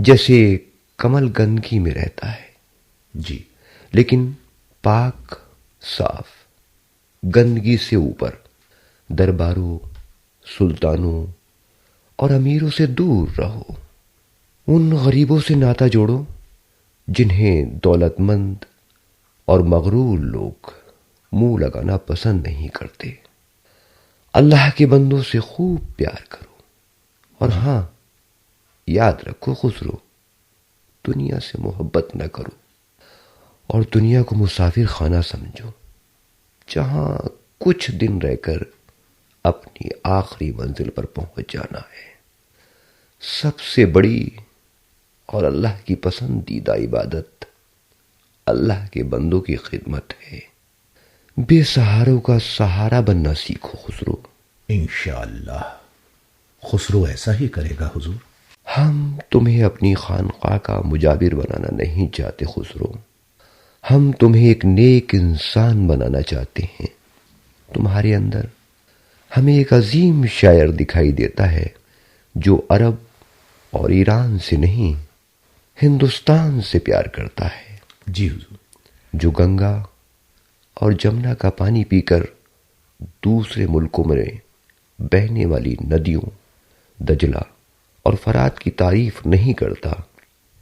جیسے کمل گندگی میں رہتا ہے، جی لیکن پاک صاف، گندگی سے اوپر، درباروں، سلطانوں اور امیروں سے دور رہو۔ ان غریبوں سے ناتا جوڑو جنہیں دولت مند اور مغرور لوگ منہ لگانا پسند نہیں کرتے۔ اللہ کے بندوں سے خوب پیار کرو، اور ہاں یاد رکھو خسرو، دنیا سے محبت نہ کرو اور دنیا کو مسافر خانہ سمجھو، جہاں کچھ دن رہ کر اپنی آخری منزل پر پہنچ جانا ہے۔ سب سے بڑی اور اللہ کی پسندیدہ عبادت اللہ کے بندوں کی خدمت ہے۔ بے سہاروں کا سہارا بننا سیکھو خسرو۔ انشاءاللہ خسرو ایسا ہی کرے گا حضور۔ ہم تمہیں اپنی خانقاہ کا مجاور بنانا نہیں چاہتے خسرو، ہم تمہیں ایک نیک انسان بنانا چاہتے ہیں۔ تمہارے اندر ہمیں ایک عظیم شاعر دکھائی دیتا ہے جو عرب اور ایران سے نہیں، ہندوستان سے پیار کرتا ہے، جی حضور۔ جو گنگا اور جمنا کا پانی پی کر دوسرے ملکوں میں بہنے والی ندیوں دجلہ اور فرات کی تعریف نہیں کرتا،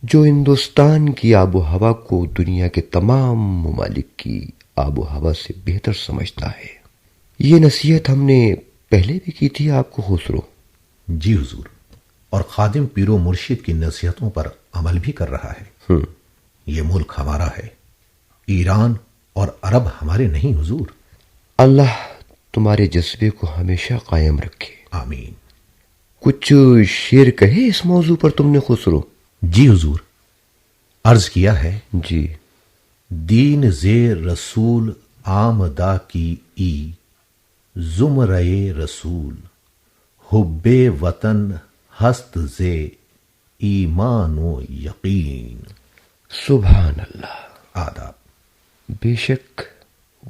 جو ہندوستان کی آب و ہوا کو دنیا کے تمام ممالک کی آب و ہوا سے بہتر سمجھتا ہے۔ یہ نصیحت ہم نے پہلے بھی کی تھی آپ کو خسرو۔ جی حضور، اور خادم پیر و مرشد کی نصیحتوں پر عمل بھی کر رہا ہے۔ یہ ملک ہمارا ہے، ایران اور عرب ہمارے نہیں حضور۔ اللہ تمہارے جذبے کو ہمیشہ قائم رکھے۔ آمین۔ کچھ شعر کہے اس موضوع پر تم نے خسرو؟ جی حضور، عرض کیا ہے، جی۔ دین زیر رسول آمدہ کی ای، زمرے رسول حب وطن ہست زے ایمان و یقین۔ سبحان اللہ۔ آداب۔ بے شک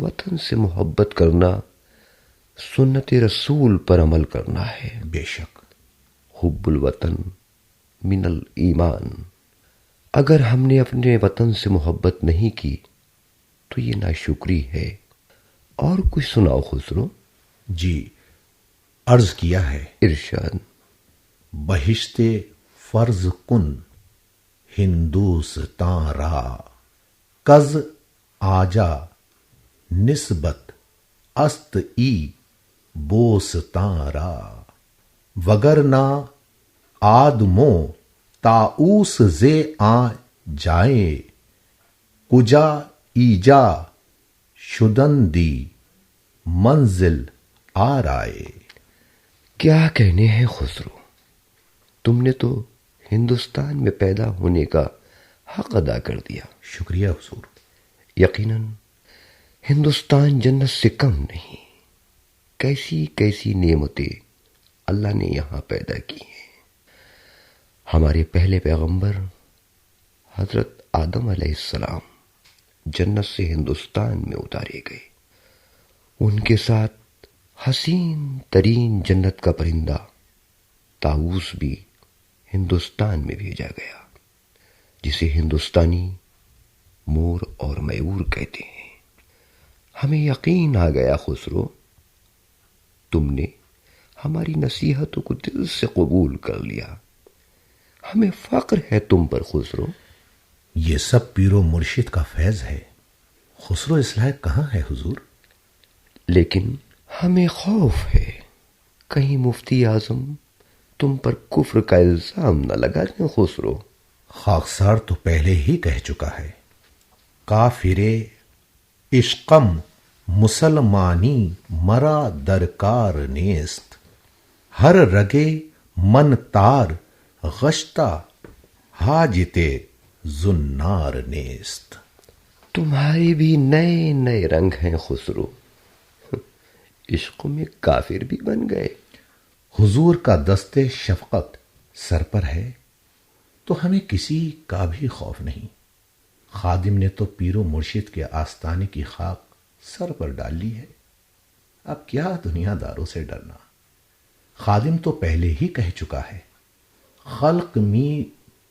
وطن سے محبت کرنا سنت رسول پر عمل کرنا ہے۔ بے شک۔ حب الوطن من الایمان۔ اگر ہم نے اپنے وطن سے محبت نہیں کی تو یہ ناشکری ہے۔ اور کچھ سناؤ خسرو۔ جی، عرض کیا ہے، ارشاد۔ بہشت فرض کن ہندوستان را، کز آجا نسبت است ای بوستان را، وگرنہ آدمو تاؤس زے آ جائیں، کجا ایجا شدندی منزل آرائے۔ کیا کہنے ہیں خسرو، تم نے تو ہندوستان میں پیدا ہونے کا حق ادا کر دیا۔ شکریہ حضور۔ یقیناً ہندوستان جنت سے کم نہیں، کیسی کیسی نعمتیں اللہ نے یہاں پیدا کی ہیں۔ ہمارے پہلے پیغمبر حضرت آدم علیہ السلام جنت سے ہندوستان میں اتارے گئے، ان کے ساتھ حسین ترین جنت کا پرندہ طاؤس بھی ہندوستان میں بھیجا گیا، جسے ہندوستانی مور اور میور کہتے ہیں۔ ہمیں یقین آ گیا خسرو، تم نے ہماری نصیحتوں کو دل سے قبول کر لیا۔ ہمیں فخر ہے تم پر خسرو۔ یہ سب پیر و مرشد کا فیض ہے، خسرو اس لائق کہاں ہے حضور؟ لیکن ہمیں خوف ہے کہیں مفتی اعظم تم پر کفر کا الزام نہ لگا دیں خسرو۔ خاکسار تو پہلے ہی کہہ چکا ہے، کافر عشقم مسلمانی مرا درکار نیست، ہر رگے من تار غشتہ حاجت زنار نیست۔ تمہارے بھی نئے نئے رنگ ہیں خسرو، عشق میں کافر بھی بن گئے۔ حضور کا دست شفقت سر پر ہے تو ہمیں کسی کا بھی خوف نہیں۔ خادم نے تو پیر و مرشد کے آستانے کی خاک سر پر ڈال لی ہے، اب کیا دنیا داروں سے ڈرنا؟ خادم تو پہلے ہی کہہ چکا ہے، خلق می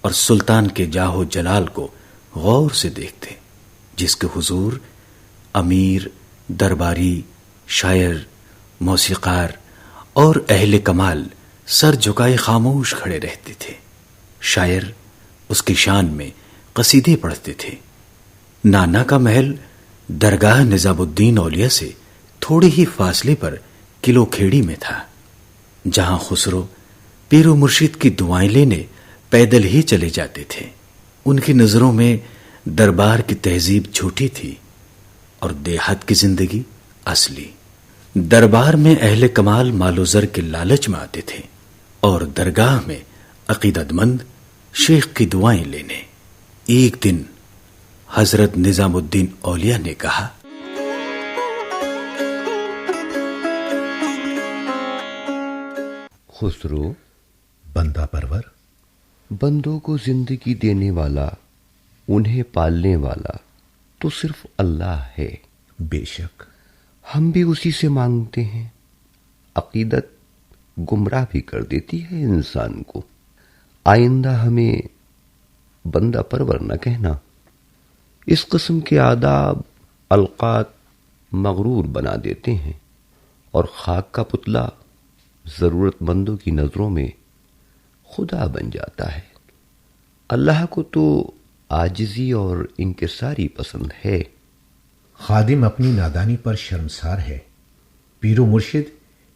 اور سلطان کے جاہ و جلال کو غور سے دیکھتے، جس کے حضور امیر، درباری، شاعر، موسیقار اور اہل کمال سر جھکائے خاموش کھڑے رہتے تھے۔ شاعر اس کی شان میں قصیدے پڑھتے تھے۔ نانا کا محل درگاہ نظام الدین اولیاء سے تھوڑے ہی فاصلے پر کلو کھیڑی میں تھا، جہاں خسرو پیر و مرشد کی دعائیں لینے پیدل ہی چلے جاتے تھے۔ ان کی نظروں میں دربار کی تہذیب جھوٹی تھی اور دیہات کی زندگی اصلی۔ دربار میں اہل کمال مال و زر کے لالچ میں آتے تھے اور درگاہ میں عقیدت مند شیخ کی دعائیں لینے۔ ایک دن حضرت نظام الدین اولیاء نے کہا، خسرو، بندہ پرور، بندوں کو زندگی دینے والا، انہیں پالنے والا تو صرف اللہ ہے۔ بے شک ہم بھی اسی سے مانگتے ہیں۔ عقیدت گمراہ بھی کر دیتی ہے انسان کو۔ آئندہ ہمیں بندہ پرور نہ کہنا۔ اس قسم کے آداب القات مغرور بنا دیتے ہیں اور خاک کا پتلا ضرورت مندوں کی نظروں میں خدا بن جاتا ہے۔ اللہ کو تو عاجزی اور انکساری پسند ہے۔ خادم اپنی نادانی پر شرمسار ہے۔ پیر و مرشد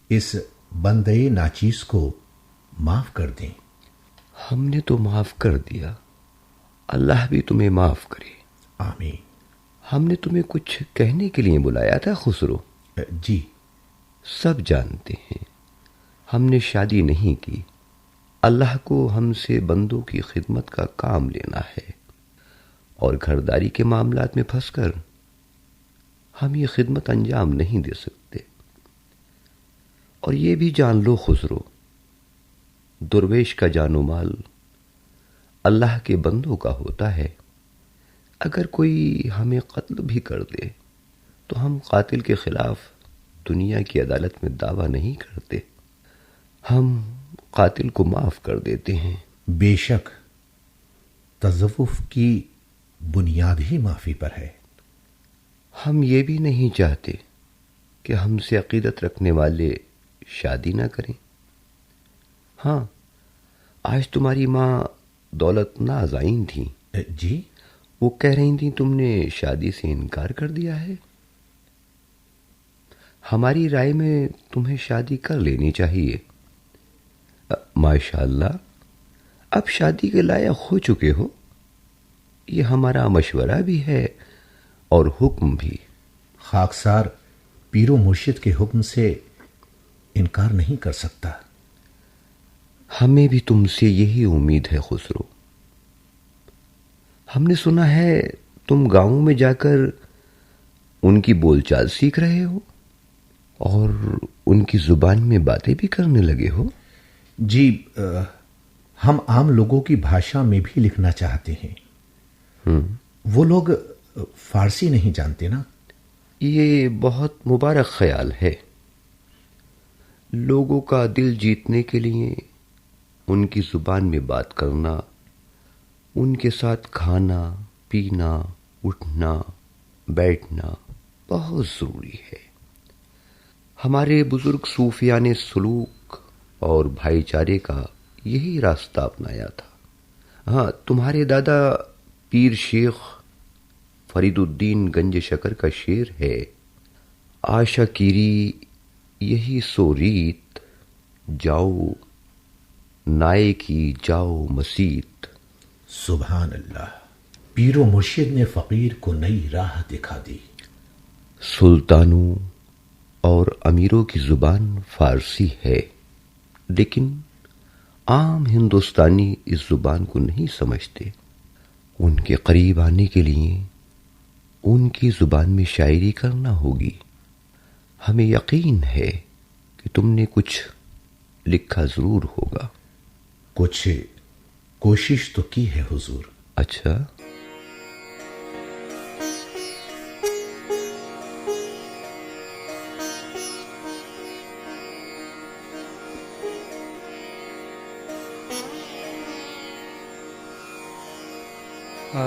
اس بندے ناچیز کو معاف کر دیں۔ ہم نے تو معاف کر دیا، اللہ بھی تمہیں معاف کرے۔ آمین۔ ہم نے تمہیں کچھ کہنے کے لیے بلایا تھا خسرو۔ جی۔ سب جانتے ہیں ہم نے شادی نہیں کی۔ اللہ کو ہم سے بندوں کی خدمت کا کام لینا ہے، اور گھرداری کے معاملات میں پھنس کر ہم یہ خدمت انجام نہیں دے سکتے۔ اور یہ بھی جان لو خسرو، درویش کا جان و مال اللہ کے بندوں کا ہوتا ہے۔ اگر کوئی ہمیں قتل بھی کر دے تو ہم قاتل کے خلاف دنیا کی عدالت میں دعویٰ نہیں کرتے، ہم قاتل کو معاف کر دیتے ہیں۔ بے شک تصوف کی بنیاد ہی معافی پر ہے۔ ہم یہ بھی نہیں چاہتے کہ ہم سے عقیدت رکھنے والے شادی نہ کریں۔ ہاں، آج تمہاری ماں دولت ناز آئیں تھیں۔ جی؟ وہ کہہ رہی تھیں تم نے شادی سے انکار کر دیا ہے۔ ہماری رائے میں تمہیں شادی کر لینی چاہیے۔ ماشاءاللہ، اب شادی کے لائق ہو چکے ہو۔ یہ ہمارا مشورہ بھی ہے اور حکم بھی۔ خاکسار پیر و مرشد کے حکم سے انکار نہیں کر سکتا۔ ہمیں بھی تم سے یہی امید ہے خسرو۔ ہم نے سنا ہے تم گاؤں میں جا کر ان کی بول چال سیکھ رہے ہو اور ان کی زبان میں باتیں بھی کرنے لگے ہو۔ جی، ہم عام لوگوں کی بھاشا میں بھی لکھنا چاہتے ہیں۔ وہ لوگ فارسی نہیں جانتے نا۔ یہ بہت مبارک خیال ہے۔ لوگوں کا دل جیتنے کے لیے ان کی زبان میں بات کرنا، ان کے ساتھ کھانا پینا، اٹھنا بیٹھنا بہت ضروری ہے۔ ہمارے بزرگ صوفیان سلوک اور بھائی چارے کا یہی راستہ اپنایا تھا۔ ہاں، تمہارے دادا پیر شیخ فرید الدین گنج شکر کا شعر ہے، آشا کیری یہی سو ریت، جاؤ نائے کی جاؤ مسیت۔ سبحان اللہ، پیر و مرشد نے فقیر کو نئی راہ دکھا دی۔ سلطانوں اور امیروں کی زبان فارسی ہے، لیکن عام ہندوستانی اس زبان کو نہیں سمجھتے۔ ان کے قریب آنے کے لیے ان کی زبان میں شاعری کرنا ہوگی۔ ہمیں یقین ہے کہ تم نے کچھ لکھا ضرور ہوگا۔ کچھ کوشش تو کی ہے حضور۔ اچھا، سب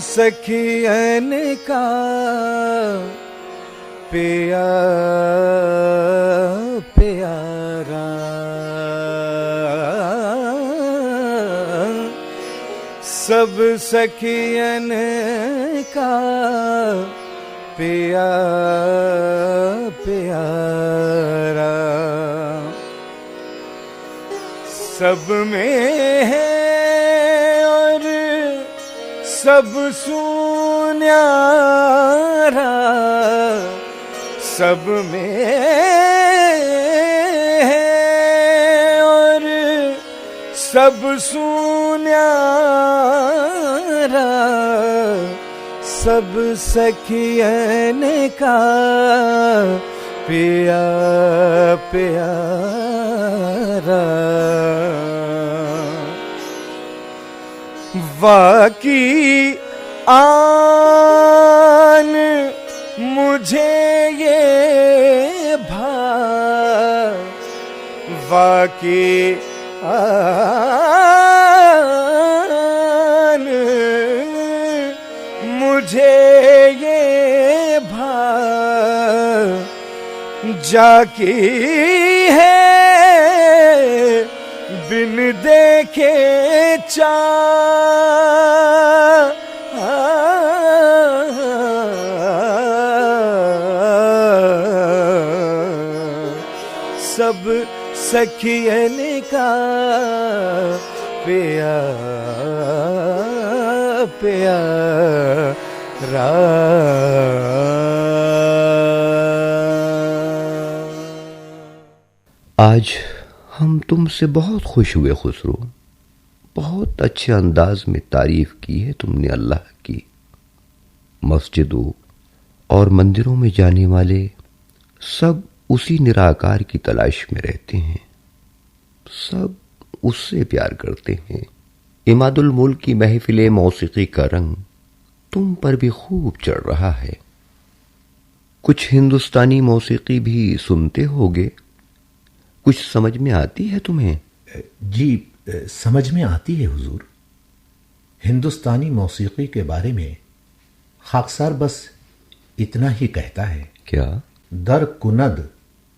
سخین کا پیا پیارا، سب سخین کا پیا پیارا، سب میں ہے اور سب سنیارا، سب میں ہے اور سب سنیارا، سب سخین کا پیا پیارا، واقعی آن مجھے یہ واقعی آن مجھے یہ جا کی ہے بن دیکھے سب سخین کا پیا پیارا۔ آج ہم تم سے بہت خوش ہوئے خسرو، بہت اچھے انداز میں تعریف کی ہے تم نے اللہ کی۔ مسجدوں اور مندروں میں جانے والے سب اسی نراکار کی تلاش میں رہتے ہیں، سب اس سے پیار کرتے ہیں۔ عماد الملک کی محفل موسیقی کا رنگ تم پر بھی خوب چڑھ رہا ہے۔ کچھ ہندوستانی موسیقی بھی سنتے ہوگے، کچھ سمجھ میں آتی ہے تمہیں؟ جی سمجھ میں آتی ہے حضور۔ ہندوستانی موسیقی کے بارے میں خاکسار بس اتنا ہی کہتا ہے، کیا؟ در کند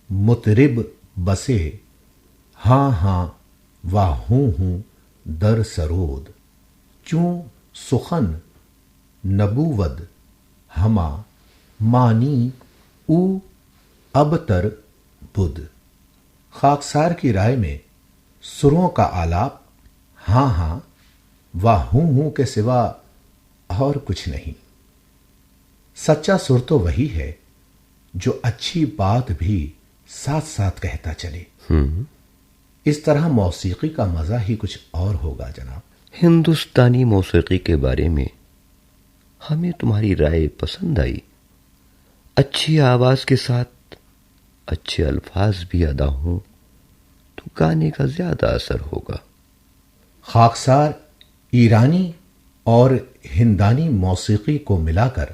مطرب بسے، ہاں ہاں واہ ہوں در سرود، چوں سخن نبوود ہما مانی او ابتر بدھ۔ خاکسار کی رائے میں سروں کا آلاپ ہاں ہاں واہ ہوں کے سوا اور کچھ نہیں۔ سچا سر تو وہی ہے جو اچھی بات بھی ساتھ ساتھ کہتا چلے۔ اس طرح موسیقی کا مزہ ہی کچھ اور ہوگا جناب۔ ہندوستانی موسیقی کے بارے میں ہمیں تمہاری رائے پسند آئی۔ اچھی آواز کے ساتھ اچھے الفاظ بھی ادا ہوں تو گانے کا زیادہ اثر ہوگا۔ خاکسار ایرانی اور ہندانی موسیقی کو ملا کر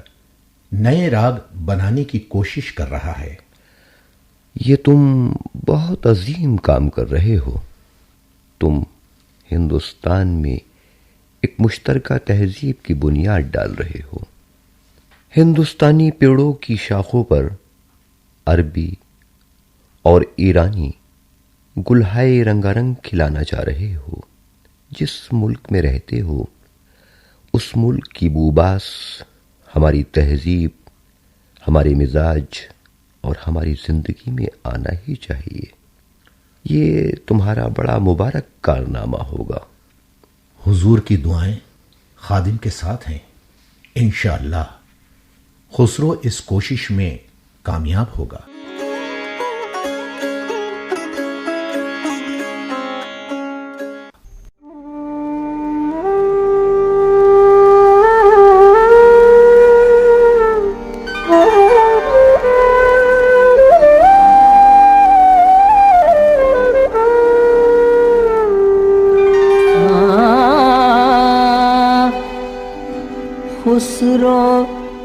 نئے راگ بنانے کی کوشش کر رہا ہے۔ یہ تم بہت عظیم کام کر رہے ہو۔ تم ہندوستان میں ایک مشترکہ تہذیب کی بنیاد ڈال رہے ہو۔ ہندوستانی پیڑوں کی شاخوں پر عربی اور ایرانی گلہائے رنگارنگ کھلانا چاہ رہے ہو۔ جس ملک میں رہتے ہو اس ملک کی بوباس ہماری تہذیب، ہمارے مزاج اور ہماری زندگی میں آنا ہی چاہیے۔ یہ تمہارا بڑا مبارک کارنامہ ہوگا۔ حضور کی دعائیں خادم کے ساتھ ہیں، انشاءاللہ خسرو اس کوشش میں کامیاب ہوگا۔